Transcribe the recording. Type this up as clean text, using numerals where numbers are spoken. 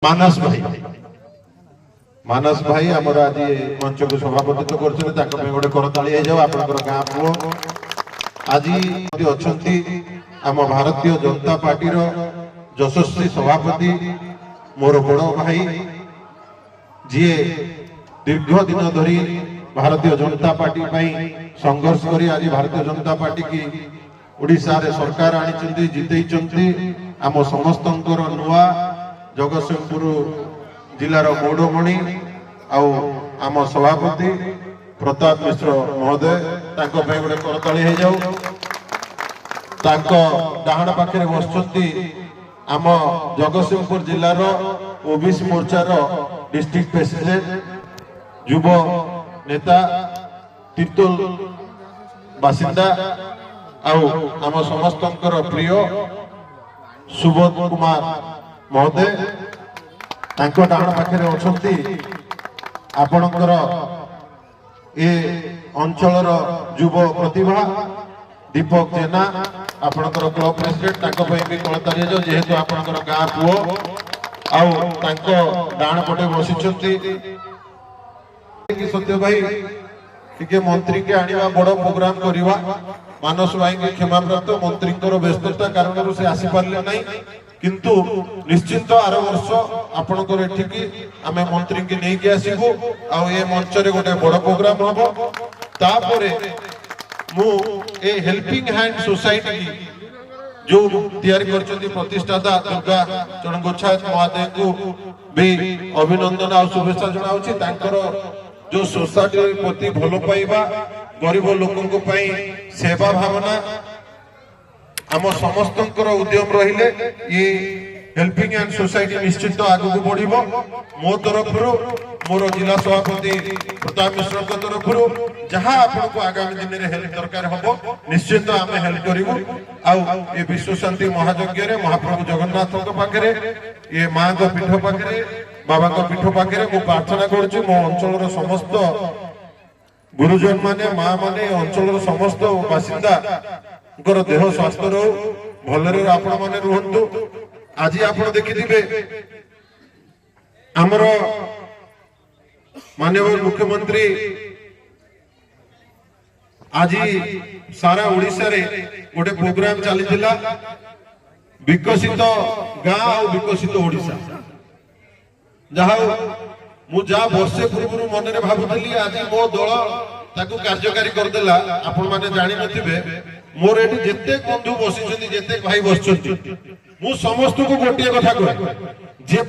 मानस भाई आमर आज मंच को सभापतित्व कर गोटे करताली हो जाओ आपनकर गाँ पुओ आज आम भारतीय जनता पार्टी यशस्वी सभापति मोर बड़ भाई जी दीर्घ दिन धरी भारतीय जनता पार्टी संघर्ष करी आज भारतीय जनता पार्टी की ओडिशा रे सरकार आनी जिते आम समस्त नुआ जगतसिंहपुर जिलार गौड़मणि आम सभापति प्रताप मिश्र महोदय गोटे करताली हो जाऊ डाहाण पाखे बसुंच आम जगतसिंहपुर जिलार ओबीसी मोर्चार डिस्ट्रिक्ट प्रेसिडेंट युव नेता तिर्तोल बासिंदा आम समस्त प्रिय सुबोध कुमार महोदय डाहाण पाखे अच्छा आपणकर ए अंचल युव प्रतिभा दीपक जेना आपणकर क्लब प्रेसिडेंट भी कलतारी जेहेतु आपणकर गाँ पुओ डाहाण पटे बसी सत्य भाई टिके मंत्री के आनिबा बड़ प्रोग्राम करिवा मानस भाई के क्षमा प्राप्त मंत्री व्यस्तता कारण से आसी पारले नहीं किंतु निश्चित आर वर्ष आपणकर एठिकी आमे मंत्री के नहीं के आसीबो आ ए मंच रे गोटे बड़ प्रोग्राम हबो तापरे मु ए हेल्पिंग हैंड सोसाइटी जो तैयारी करछथि प्रतिष्ठाता दुर्गा चरण गोछायत महोदय को भी अभिनंदन आ शुभेच्छा जणाउछि तांकर जो सोसाइटी प्रति भलो पाइबा गरीब लोकन पई सेवा भावना आम समस्त उद्यम रहिले ये हेल्पिंग हैंड सोसाइटी निश्चित आगु को बढ़िबो मो तरफ मोर जिला सभापति प्रताप मिश्र तरफ जहां आपको आगामी दिन में हेल्प दरकार हबो निश्चित आम हेल्प करिवो ए विश्व शांति महायज्ञ रे महाप्रभु जगन्नाथ पाखे ये माँ को पीठ पाखे बाबा को पीठ पाखे मु प्रार्थना करुछु मो अंचल समस्त गुरुजन माने माँ माने अंचल समस्त बासिंदा देह स्वास्थ्य रो भलरे आपण माने रहंतु आज आपण देखिथिबे हमर माननीय मुख्यमंत्री आज सारा ओडिशा रे गोटे प्रोग्राम चलीथिला विकसित गाँ और विकसित ओडिशा जहा मु जा वर्षे पूर्व मन रे भाबुथली आज मो दल ताकू कार्यकारी करदेला आपण माने जानि नथिबे मोर एटी जेते बंधु बसिछन्ती जेते भाई बसिछन्ती मु समस्त को गोटिए कथा कहे जे